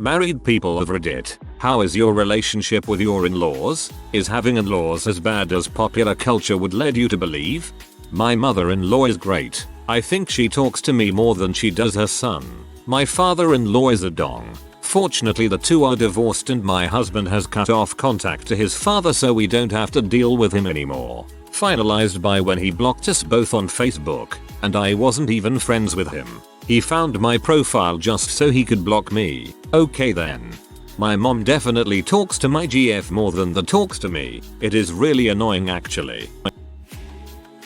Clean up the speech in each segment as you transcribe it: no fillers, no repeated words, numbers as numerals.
Married people of Reddit, how is your relationship with your in-laws? Is having in-laws as bad as popular culture would lead you to believe? My mother-in-law is great. I think she talks to me more than she does her son. My father-in-law is a dong. Fortunately the two are divorced and my husband has cut off contact to his father so we don't have to deal with him anymore. Finalized by when he blocked us both on Facebook, and I wasn't even friends with him. He found my profile just so he could block me. Okay then. My mom definitely talks to my GF more than the talks to me. It is really annoying actually.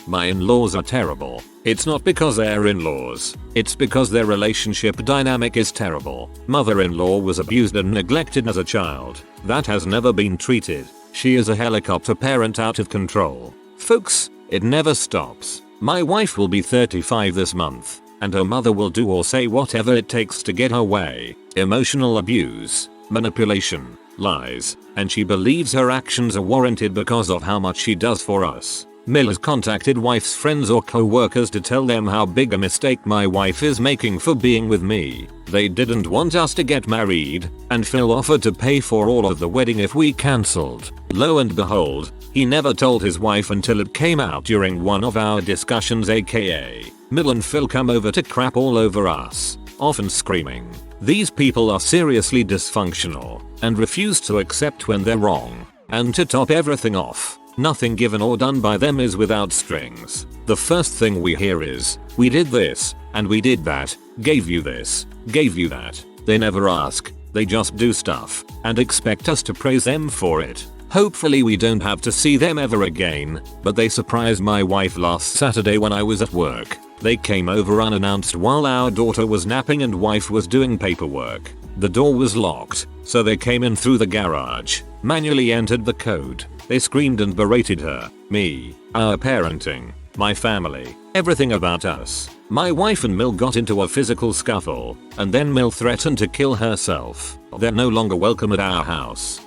My in-laws are terrible. It's not because they're in-laws. It's because their relationship dynamic is terrible. Mother-in-law was abused and neglected as a child. That has never been treated. She is a helicopter parent out of control. Folks, it never stops. My wife will be 35 this month, and her mother will do or say whatever it takes to get her way. Emotional abuse, manipulation, lies, and she believes her actions are warranted because of how much she does for us. Mill has contacted wife's friends or co-workers to tell them how big a mistake my wife is making for being with me. They didn't want us to get married, and Phil offered to pay for all of the wedding if we cancelled. Lo and behold, he never told his wife until it came out during one of our discussions, aka Mill and Phil come over to crap all over us, often screaming. These people are seriously dysfunctional and refuse to accept when they're wrong. And to top everything off, nothing given or done by them is without strings. The first thing we hear is, we did this, and we did that, gave you this, gave you that. They never ask, they just do stuff, and expect us to praise them for it. Hopefully we don't have to see them ever again, but they surprised my wife last Saturday when I was at work. They came over unannounced while our daughter was napping and wife was doing paperwork. The door was locked, so they came in through the garage, manually entered the code. They screamed and berated her, me, our parenting, my family, everything about us. My wife and Mill got into a physical scuffle, and then Mill threatened to kill herself. They're no longer welcome at our house.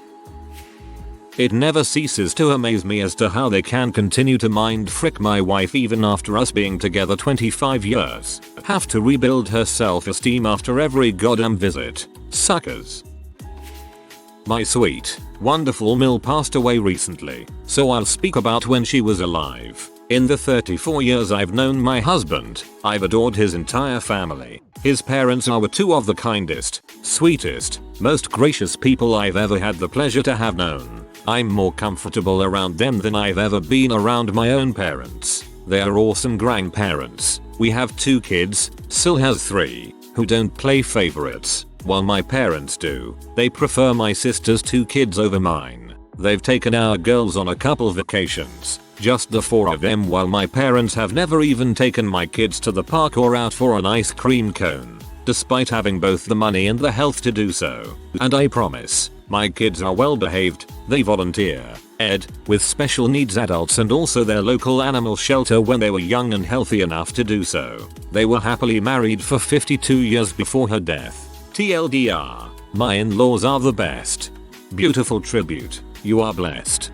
It never ceases to amaze me as to how they can continue to mind frick my wife even after us being together 25 years. Have to rebuild her self-esteem after every goddamn visit. Suckers. My sweet, wonderful Mill passed away recently, so I'll speak about when she was alive. In the 34 years I've known my husband, I've adored his entire family. His parents are two of the kindest, sweetest, most gracious people I've ever had the pleasure to have known. I'm more comfortable around them than I've ever been around my own parents. They're awesome grandparents. We have 2 kids, Sil has 3, who don't play favorites, while my parents do. They prefer my sister's 2 kids over mine. They've taken our girls on a couple vacations, just the 4 of them, while my parents have never even taken my kids to the park or out for an ice cream cone, despite having both the money and the health to do so. And I promise, my kids are well behaved. They volunteer, with special needs adults and also their local animal shelter when they were young and healthy enough to do so. They were happily married for 52 years before her death. TLDR, my in-laws are the best. Beautiful tribute, you are blessed.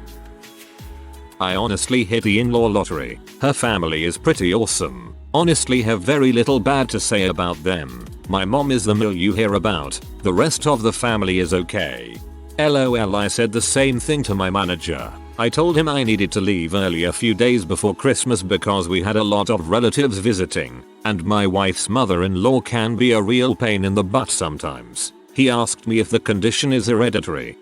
I honestly hit the in-law lottery. Her family is pretty awesome. Honestly have very little bad to say about them. My mom is the Mill you hear about, the rest of the family is okay. LOL, I said the same thing to my manager. I told him I needed to leave early a few days before Christmas because we had a lot of relatives visiting, and my wife's mother-in-law can be a real pain in the butt sometimes. He asked me if the condition is hereditary.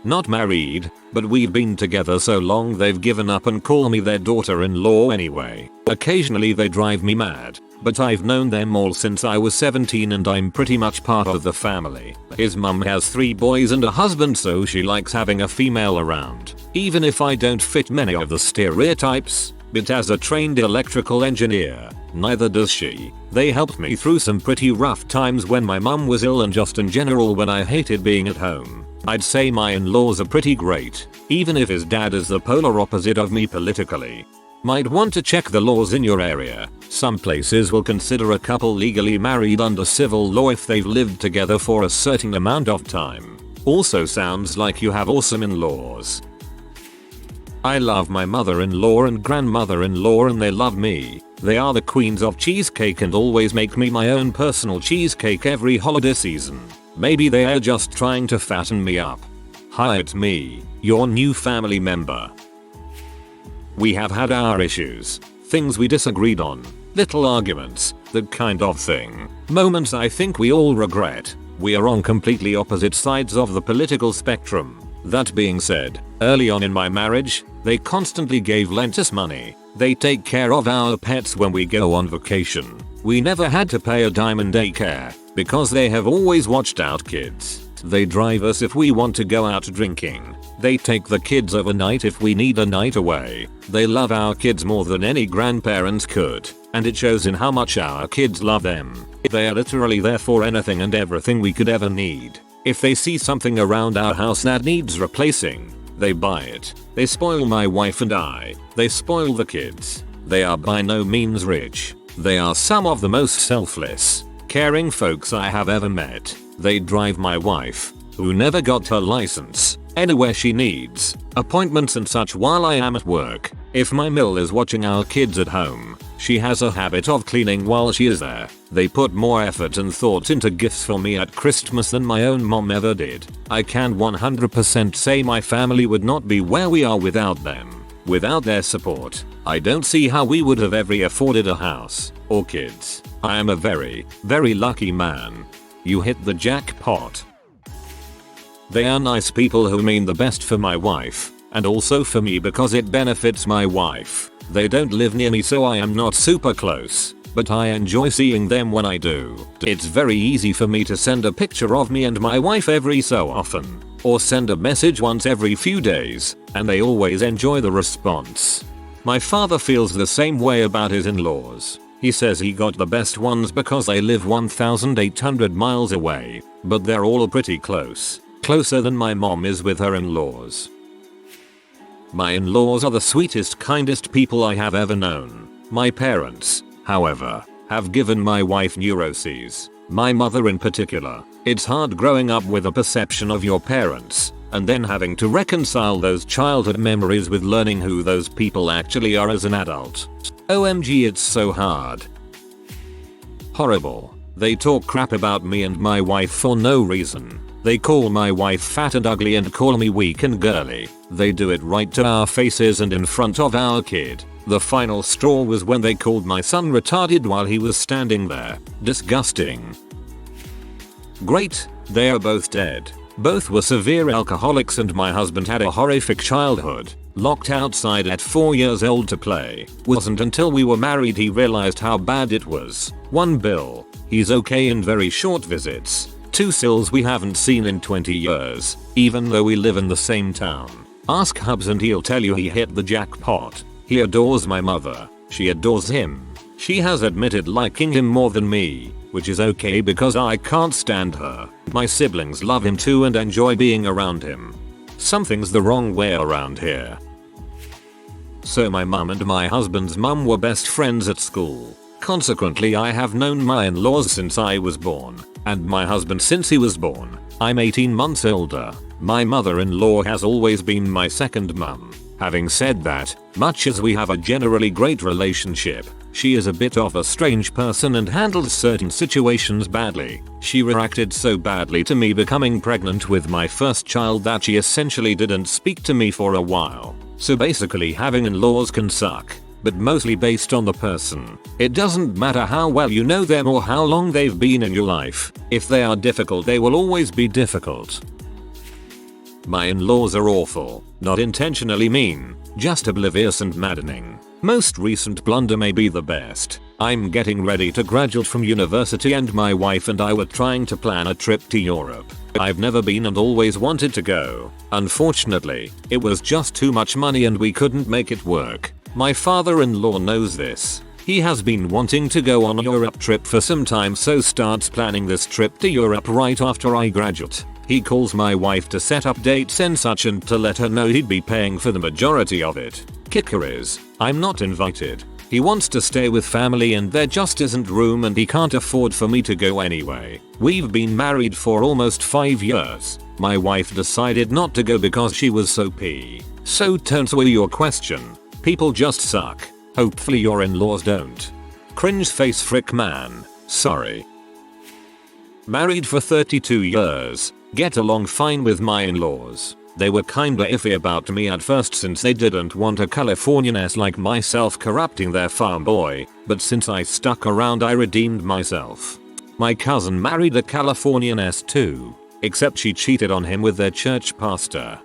Not married, but we've been together so long they've given up and call me their daughter-in-law anyway. Occasionally they drive me mad, but I've known them all since I was 17 and I'm pretty much part of the family. His mum has 3 boys and a husband, so she likes having a female around. Even if I don't fit many of the stereotypes, but as a trained electrical engineer, neither does she. They helped me through some pretty rough times when my mum was ill and just in general when I hated being at home. I'd say my in-laws are pretty great, even if his dad is the polar opposite of me politically. Might want to check the laws in your area. Some places will consider a couple legally married under civil law if they've lived together for a certain amount of time. Also sounds like you have awesome in-laws. I love my mother-in-law and grandmother-in-law and they love me. They are the queens of cheesecake and always make me my own personal cheesecake every holiday season. Maybe they are just trying to fatten me up. Hi, it's me, your new family member. We have had our issues, things we disagreed on, little arguments, that kind of thing. Moments I think we all regret. We are on completely opposite sides of the political spectrum. That being said, early on in my marriage, they constantly lent us money. They take care of our pets when we go on vacation. We never had to pay a dime in daycare, because they have always watched out kids. They drive us if we want to go out drinking. They take the kids overnight if we need a night away. They love our kids more than any grandparents could, and it shows in how much our kids love them. They are literally there for anything and everything we could ever need. If they see something around our house that needs replacing, they buy it. They spoil my wife and I. They spoil the kids. They are by no means rich. They are some of the most selfless, caring folks I have ever met. They drive my wife, who never got her license, anywhere she needs, appointments and such while I am at work. If my mill is watching our kids at home, she has a habit of cleaning while she is there. They put more effort and thought into gifts for me at Christmas than my own mom ever did. I can 100% say my family would not be where we are without them. Without their support, I don't see how we would have ever afforded a house or kids. I am a very, very lucky man. You hit the jackpot. They are nice people who mean the best for my wife, and also for me because it benefits my wife. They don't live near me so I am not super close, but I enjoy seeing them when I do. It's very easy for me to send a picture of me and my wife every so often, or send a message once every few days, and they always enjoy the response. My father feels the same way about his in-laws. He says he got the best ones because they live 1,800 miles away, but they're all pretty close. Closer than my mom is with her in-laws. My in-laws are the sweetest, kindest people I have ever known. My parents, however, have given my wife neuroses. My mother in particular. It's hard growing up with a perception of your parents, and then having to reconcile those childhood memories with learning who those people actually are as an adult. OMG, it's so hard. Horrible. They talk crap about me and my wife for no reason. They call my wife fat and ugly and call me weak and girly. They do it right to our faces and in front of our kid. The final straw was when they called my son retarded while he was standing there. Disgusting. Great, they are both dead. Both were severe alcoholics and my husband had a horrific childhood. Locked outside at 4 years old to play. Wasn't until we were married he realized how bad it was. 1 bill. He's okay in very short visits. 2 sills we haven't seen in 20 years, even though we live in the same town. Ask Hubs and he'll tell you he hit the jackpot. He adores my mother. She adores him. She has admitted liking him more than me, which is okay because I can't stand her. My siblings love him too and enjoy being around him. Something's the wrong way around here. So my mum and my husband's mum were best friends at school. Consequently, I have known my in-laws since I was born, and my husband since he was born. I'm 18 months older. My mother-in-law has always been my second mum. Having said that, much as we have a generally great relationship, she is a bit of a strange person and handles certain situations badly. She reacted so badly to me becoming pregnant with my first child that she essentially didn't speak to me for a while. So basically having in-laws can suck, but mostly based on the person. It doesn't matter how well you know them or how long they've been in your life. If they are difficult, they will always be difficult. My in-laws are awful, not intentionally mean, just oblivious and maddening. Most recent blunder may be the best. I'm getting ready to graduate from university and my wife and I were trying to plan a trip to Europe. I've never been and always wanted to go. Unfortunately, it was just too much money and we couldn't make it work. My father-in-law knows this. He has been wanting to go on a Europe trip for some time, so starts planning this trip to Europe right after I graduate. He calls my wife to set up dates and such and to let her know he'd be paying for the majority of it. Kicker is, I'm not invited. He wants to stay with family and there just isn't room and he can't afford for me to go anyway. We've been married for almost 5 years. My wife decided not to go because she was so pee. So to answer your question, people just suck. Hopefully your in-laws don't. Cringe face frick man. Sorry. Married for 32 years. Get along fine with my in-laws. They were kinda iffy about me at first since they didn't want a Californian-ass like myself corrupting their farm boy, but since I stuck around I redeemed myself. My cousin married a Californian-ass too, except she cheated on him with their church pastor.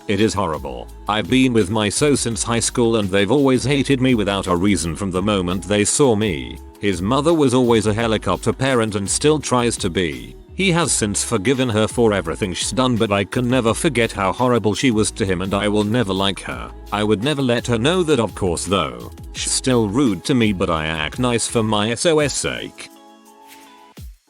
It is horrible. I've been with my so since high school and they've always hated me without a reason from the moment they saw me. His mother was always a helicopter parent and still tries to be. He has since forgiven her for everything she's done, but I can never forget how horrible she was to him and I will never like her. I would never let her know that, of course, though. She's still rude to me, but I act nice for my SOS sake.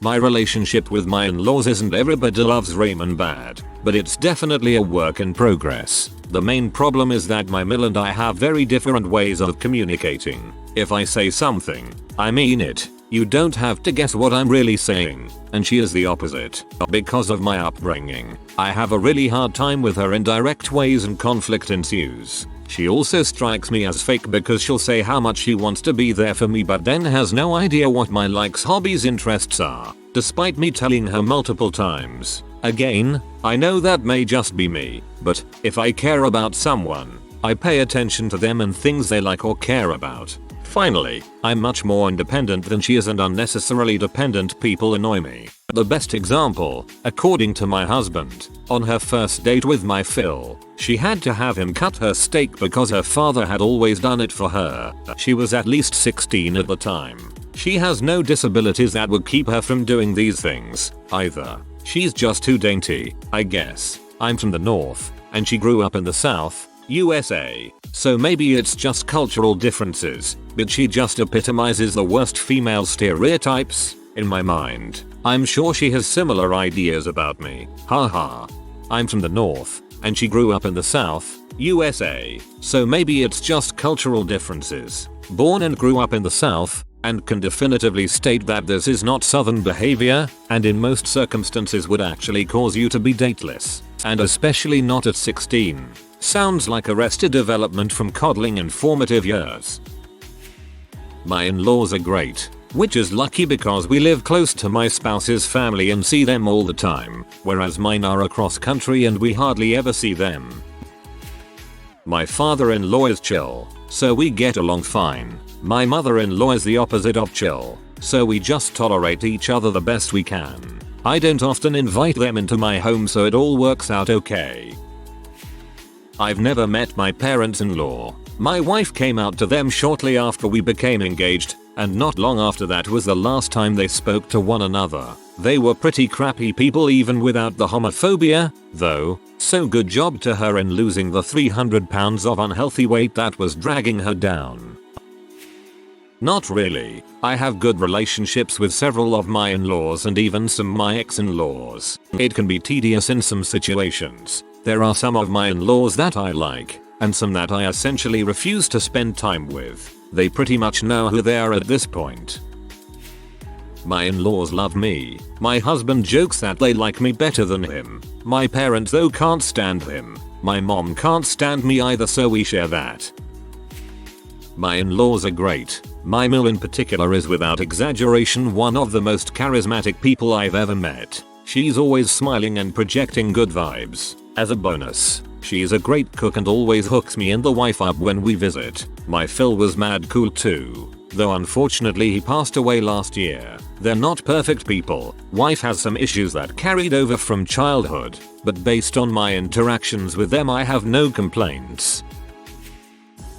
My relationship with my in-laws isn't everybody loves Raymond bad, but it's definitely a work in progress. The main problem is that my mill and I have very different ways of communicating. If I say something, I mean it. You don't have to guess what I'm really saying, and she is the opposite. Because of my upbringing, I have a really hard time with her in direct ways and conflict ensues. She also strikes me as fake because she'll say how much she wants to be there for me but then has no idea what my likes, hobbies, interests are, despite me telling her multiple times. Again, I know that may just be me, but if I care about someone, I pay attention to them and things they like or care about. Finally, I'm much more independent than she is and unnecessarily dependent people annoy me. The best example, according to my husband, on her first date with my Phil, she had to have him cut her steak because her father had always done it for her. She was at least 16 at the time. She has no disabilities that would keep her from doing these things, either. She's just too dainty, I guess. I'm from the north, and she grew up in the south, USA, so maybe it's just cultural differences, but she just epitomizes the worst female stereotypes, in my mind. I'm sure she has similar ideas about me, haha. I'm from the north, and she grew up in the south, USA, so maybe it's just cultural differences. Born and grew up in the south, and can definitively state that this is not southern behavior, and in most circumstances would actually cause you to be dateless, and especially not at 16. Sounds like arrested development from coddling in formative years. My in-laws are great, which is lucky because we live close to my spouse's family and see them all the time, whereas mine are across country and we hardly ever see them. My father-in-law is chill, so we get along fine. My mother-in-law is the opposite of chill, so we just tolerate each other the best we can. I don't often invite them into my home, so it all works out okay. I've never met my parents-in-law. My wife came out to them shortly after we became engaged, and not long after that was the last time they spoke to one another. They were pretty crappy people even without the homophobia, though, so good job to her in losing the 300 pounds of unhealthy weight that was dragging her down. Not really. I have good relationships with several of my in-laws and even some my ex-in-laws. It can be tedious in some situations. There are some of my in-laws that I like, and some that I essentially refuse to spend time with. They pretty much know who they are at this point. My in-laws love me. My husband jokes that they like me better than him. My parents though can't stand him. My mom can't stand me either, so we share that. My in-laws are great. My mill in particular is without exaggeration one of the most charismatic people I've ever met. She's always smiling and projecting good vibes. As a bonus, she's a great cook and always hooks me and the wife up when we visit. My Phil was mad cool too, though unfortunately he passed away last year. They're not perfect people. Wife has some issues that carried over from childhood, but based on my interactions with them I have no complaints.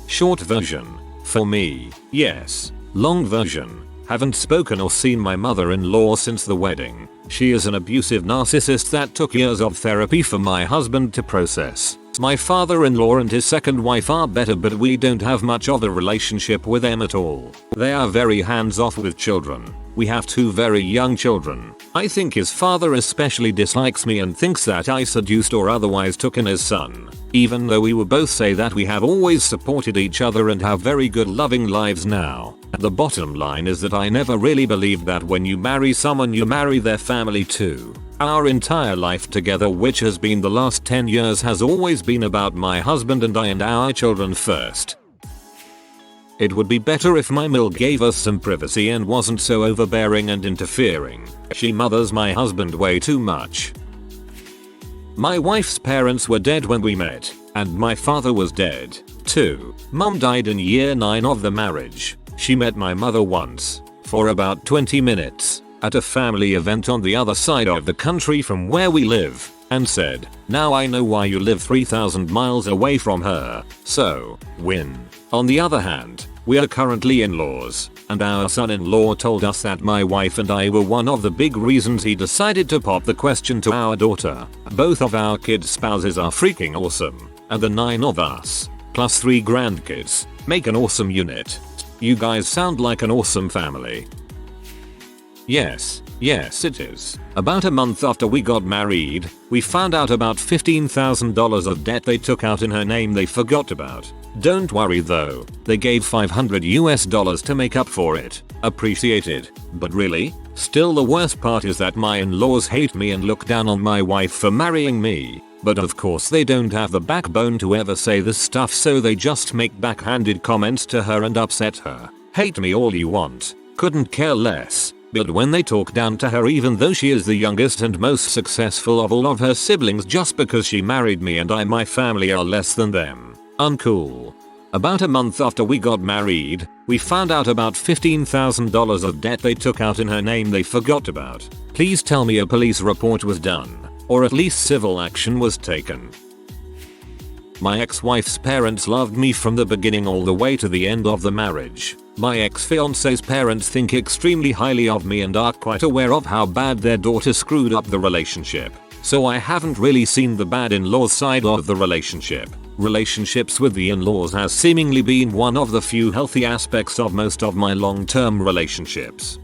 Short version. For me, yes. Long version. Haven't spoken or seen my mother-in-law since the wedding. She is an abusive narcissist that took years of therapy for my husband to process. My father-in-law and his second wife are better, but we don't have much of a relationship with them at all. They are very hands-off with children. We have 2 very young children. I think his father especially dislikes me and thinks that I seduced or otherwise took in his son. Even though we will both say that we have always supported each other and have very good loving lives now. The bottom line is that I never really believed that when you marry someone you marry their family too. Our entire life together, which has been the last 10 years, has always been about my husband and I and our children first. It would be better if my mill gave us some privacy and wasn't so overbearing and interfering. She mothers my husband way too much. My wife's parents were dead when we met, and my father was dead, too. Mum died in year 9 of the marriage. She met my mother once, for about 20 minutes, at a family event on the other side of the country from where we live, and said, "Now I know why you live 3,000 miles away from her." So, win. On the other hand, we are currently in-laws, and our son-in-law told us that my wife and I were one of the big reasons he decided to pop the question to our daughter. Both of our kids' spouses are freaking awesome, and the 9 of us, plus 3 grandkids, make an awesome unit. You guys sound like an awesome family. Yes it is. About a month after we got married, we found out about $15,000 of debt they took out in her name they forgot about. Don't worry though, they gave $500 to make up for it. Appreciated. But really? Still, the worst part is that my in-laws hate me and look down on my wife for marrying me. But of course they don't have the backbone to ever say this stuff, so they just make backhanded comments to her and upset her. Hate me all you want. Couldn't care less. But when they talk down to her, even though she is the youngest and most successful of all of her siblings, just because she married me and my family are less than them. Uncool. About a month after we got married, we found out about $15,000 of debt they took out in her name they forgot about. Please tell me a police report was done, or at least civil action was taken. My ex-wife's parents loved me from the beginning all the way to the end of the marriage. My ex-fiance's parents think extremely highly of me and are quite aware of how bad their daughter screwed up the relationship. So I haven't really seen the bad in-laws side of the relationship. Relationships with the in-laws has seemingly been one of the few healthy aspects of most of my long-term relationships.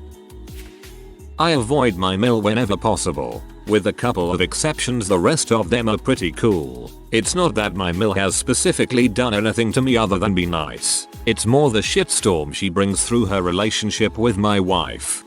I avoid my mill whenever possible. With a couple of exceptions, the rest of them are pretty cool. It's not that my mill has specifically done anything to me other than be nice. It's more the shitstorm she brings through her relationship with my wife.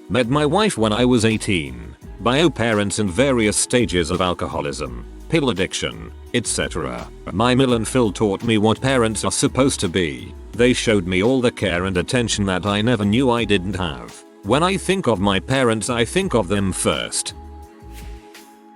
Met my wife when I was 18. Bio parents in various stages of alcoholism, pill addiction, etc. My mill and Phil taught me what parents are supposed to be. They showed me all the care and attention that I never knew I didn't have. When I think of my parents, I think of them first.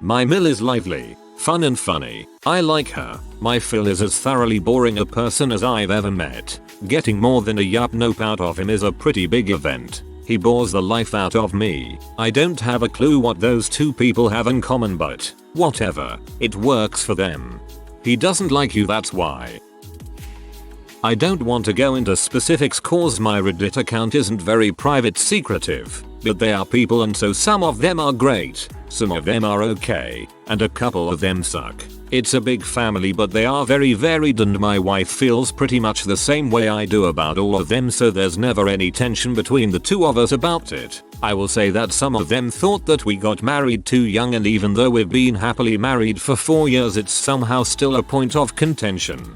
My mill is lively, fun and funny. I like her. My Phil is as thoroughly boring a person as I've ever met. Getting more than a yup nope out of him is a pretty big event. He bores the life out of me. I don't have a clue what those two people have in common, but whatever. It works for them. He doesn't like you, that's why. I don't want to go into specifics cause my Reddit account isn't very private secretive, but they are people and so some of them are great, some of them are okay, and a couple of them suck. It's a big family but they are very varied and my wife feels pretty much the same way I do about all of them, so there's never any tension between the two of us about it. I will say that some of them thought that we got married too young, and even though we've been happily married for 4 years, it's somehow still a point of contention.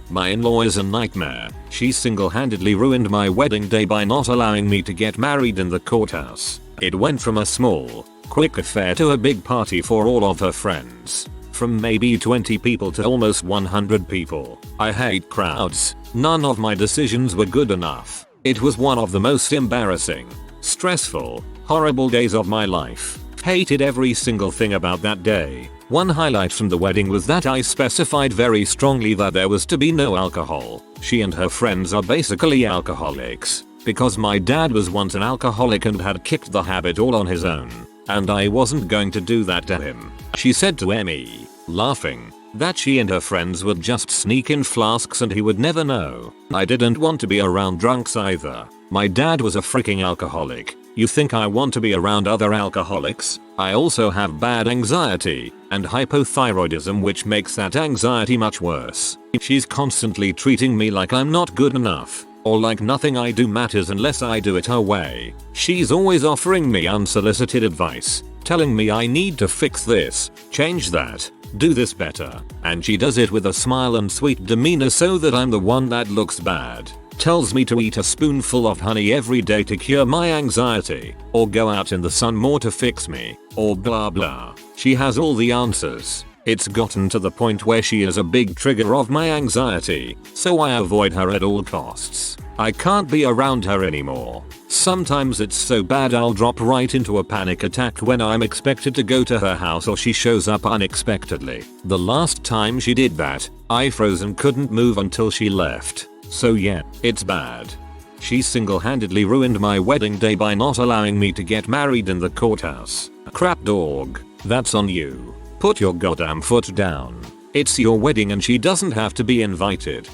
My in-law is a nightmare. She single-handedly ruined my wedding day by not allowing me to get married in the courthouse. It went from a small, quick affair to a big party for all of her friends. From maybe 20 people to almost 100 people. I hate crowds. None of my decisions were good enough. It was one of the most embarrassing, stressful, horrible days of my life. Hated every single thing about that day. One highlight from the wedding was that I specified very strongly that there was to be no alcohol. She and her friends are basically alcoholics, because my dad was once an alcoholic and had kicked the habit all on his own, and I wasn't going to do that to him. She said to Emmy, laughing, that she and her friends would just sneak in flasks and he would never know. I didn't want to be around drunks either. My dad was a freaking alcoholic. You think I want to be around other alcoholics? I also have bad anxiety and hypothyroidism, which makes that anxiety much worse. She's constantly treating me like I'm not good enough, or like nothing I do matters unless I do it her way. She's always offering me unsolicited advice, telling me I need to fix this, change that, do this better, and she does it with a smile and sweet demeanor so that I'm the one that looks bad. Tells me to eat a spoonful of honey every day to cure my anxiety, or go out in the sun more to fix me, or blah blah. She has all the answers. It's gotten to the point where she is a big trigger of my anxiety, so I avoid her at all costs. I can't be around her anymore. Sometimes it's so bad I'll drop right into a panic attack when I'm expected to go to her house or she shows up unexpectedly. The last time she did that, I froze and couldn't move until she left. So yeah, it's bad. She single-handedly ruined my wedding day by not allowing me to get married in the courthouse. Crap dog, that's on you. Put your goddamn foot down. It's your wedding and she doesn't have to be invited.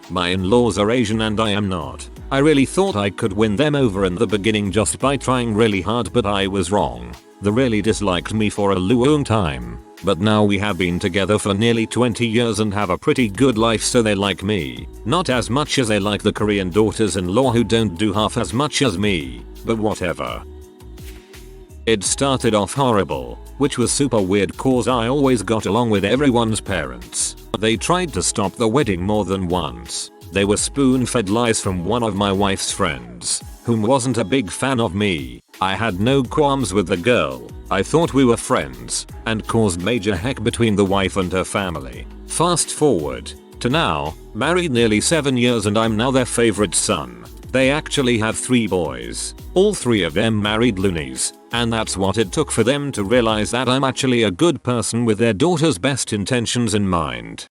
My in-laws are Asian and I am not. I really thought I could win them over in the beginning just by trying really hard, but I was wrong. They really disliked me for a long time. But now we have been together for nearly 20 years and have a pretty good life, so they like me. Not as much as they like the Korean daughters-in-law who don't do half as much as me, but whatever. It started off horrible, which was super weird cause I always got along with everyone's parents. They tried to stop the wedding more than once. They were spoon-fed lies from one of my wife's friends, whom wasn't a big fan of me. I had no qualms with the girl. I thought we were friends, and caused major heck between the wife and her family. Fast forward to now, married nearly 7 years and I'm now their favorite son. They actually have 3 boys. All 3 of them married loonies, and that's what it took for them to realize that I'm actually a good person with their daughter's best intentions in mind.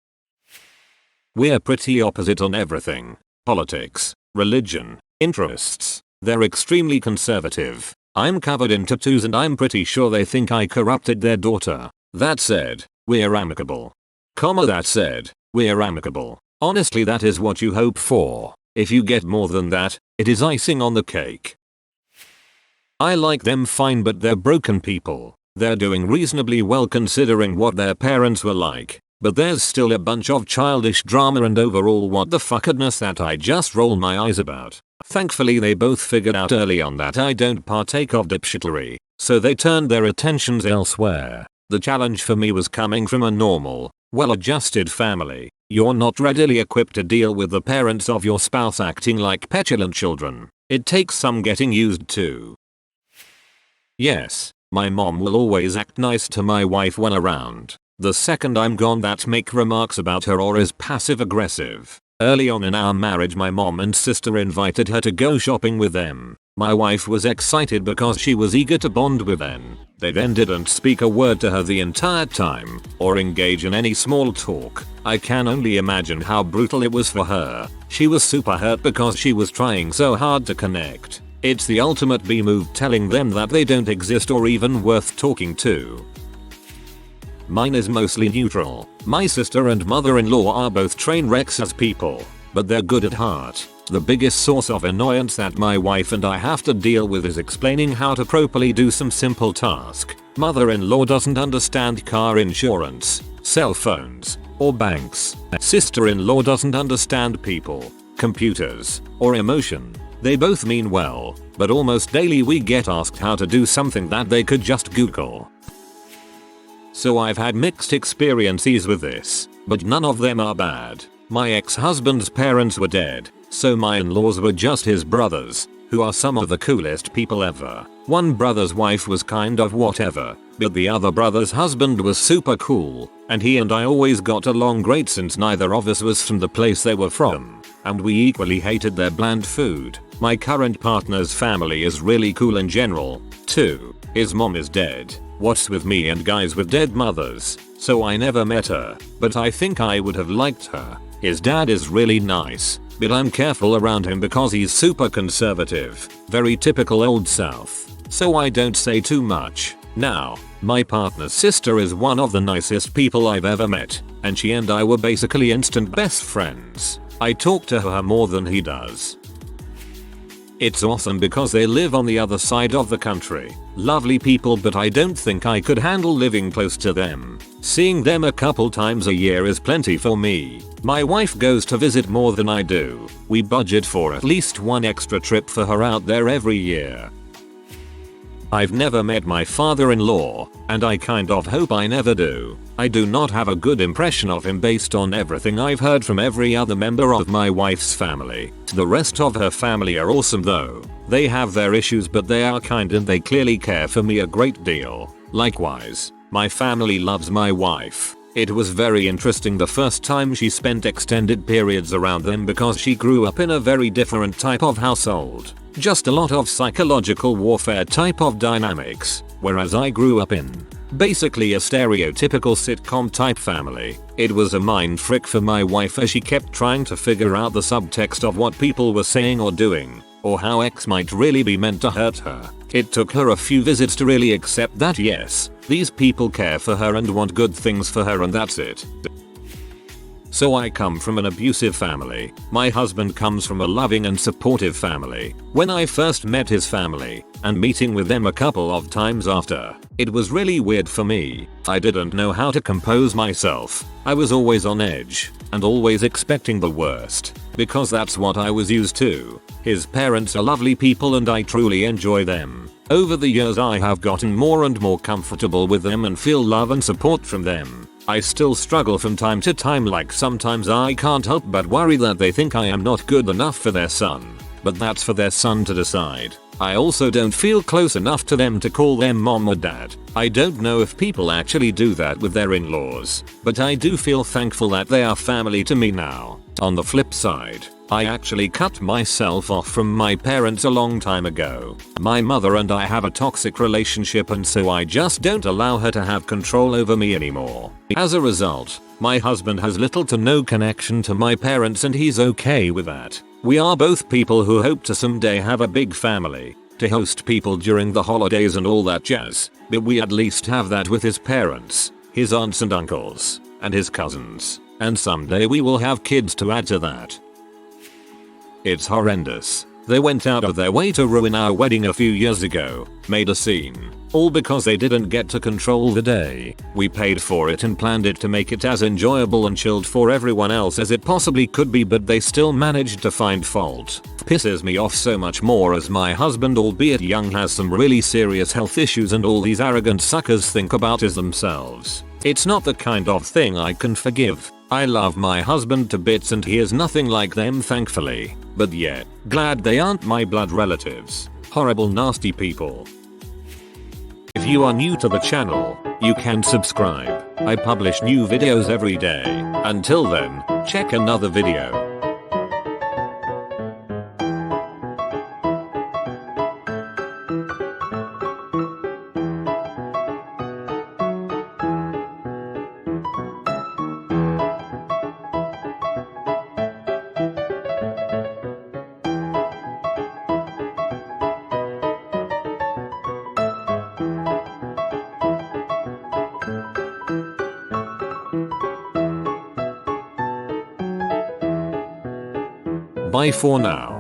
We're pretty opposite on everything. Politics, religion, interests. They're extremely conservative. I'm covered in tattoos and I'm pretty sure they think I corrupted their daughter. That said, we're amicable. That said, we're amicable. Honestly, that is what you hope for. If you get more than that, it is icing on the cake. I like them fine, but they're broken people. They're doing reasonably well considering what their parents were like. But there's still a bunch of childish drama and overall what the fuckedness that I just roll my eyes about. Thankfully they both figured out early on that I don't partake of dipshittery, so they turned their attentions elsewhere. The challenge for me was coming from a normal, well-adjusted family. You're not readily equipped to deal with the parents of your spouse acting like petulant children. It takes some getting used to. Yes, my mom will always act nice to my wife when around. The second I'm gone, that make remarks about her or is passive aggressive. Early on in our marriage my mom and sister invited her to go shopping with them. My wife was excited because she was eager to bond with them. They then didn't speak a word to her the entire time, or engage in any small talk. I can only imagine how brutal it was for her. She was super hurt because she was trying so hard to connect. It's the ultimate B move, telling them that they don't exist or even worth talking to. Mine is mostly neutral. My sister and mother-in-law are both train wrecks as people, but they're good at heart. The biggest source of annoyance that my wife and I have to deal with is explaining how to properly do some simple task. Mother-in-law doesn't understand car insurance, cell phones, or banks. Sister-in-law doesn't understand people, computers, or emotion. They both mean well, but almost daily we get asked how to do something that they could just Google. So I've had mixed experiences with this, but none of them are bad. My ex-husband's parents were dead, so my in-laws were just his brothers, who are some of the coolest people ever. One brother's wife was kind of whatever, but the other brother's husband was super cool, and he and I always got along great since neither of us was from the place they were from, and we equally hated their bland food. My current partner's family is really cool in general, too. His mom is dead. What's with me and guys with dead mothers? So I never met her, but I think I would have liked her. His dad is really nice, but I'm careful around him because he's super conservative, very typical old South, so I don't say too much. Now, my partner's sister is one of the nicest people I've ever met, and she and I were basically instant best friends. I talk to her more than he does. It's awesome because they live on the other side of the country. Lovely people, but I don't think I could handle living close to them. Seeing them a couple times a year is plenty for me. My wife goes to visit more than I do. We budget for at least one extra trip for her out there every year. I've never met my father-in-law, and I kind of hope I never do. I do not have a good impression of him based on everything I've heard from every other member of my wife's family. The rest of her family are awesome though. They have their issues, but they are kind and they clearly care for me a great deal. Likewise, My family loves my wife. It was very interesting the first time she spent extended periods around them because she grew up in a very different type of household. Just a lot of psychological warfare type of dynamics, whereas I grew up in basically a stereotypical sitcom type family. It was a mind frick for my wife as she kept trying to figure out the subtext of what people were saying or doing, or how X might really be meant to hurt her. It took her a few visits to really accept that yes, these people care for her and want good things for her and that's it. So I come from an abusive family. My husband comes from a loving and supportive family. When I first met his family, and meeting with them a couple of times after, it was really weird for me. I didn't know how to compose myself. I was always on edge, and always expecting the worst, because that's what I was used to. His parents are lovely people and I truly enjoy them. Over the years I have gotten more and more comfortable with them and feel love and support from them. I still struggle from time to time, like sometimes I can't help but worry that they think I am not good enough for their son. But that's for their son to decide. I also don't feel close enough to them to call them mom or dad. I don't know if people actually do that with their in-laws, but I do feel thankful that they are family to me now. On the flip side, I actually cut myself off from my parents a long time ago. My mother and I have a toxic relationship and so I just don't allow her to have control over me anymore. As a result, my husband has little to no connection to my parents and he's okay with that. We are both people who hope to someday have a big family, to host people during the holidays and all that jazz, but we at least have that with his parents, his aunts and uncles, and his cousins, and someday we will have kids to add to that. It's horrendous. They went out of their way to ruin our wedding a few years ago, made a scene, all because they didn't get to control the day. We paid for it and planned it to make it as enjoyable and chilled for everyone else as it possibly could be, but they still managed to find fault. Pisses me off so much more as my husband, albeit young, has some really serious health issues and all these arrogant suckers think about is themselves. It's not the kind of thing I can forgive. I love my husband to bits and he is nothing like them, thankfully, but yet, glad they aren't my blood relatives. Horrible, nasty people. If you are new to the channel, you can subscribe. I publish new videos every day. Until then, check another video. Bye for now.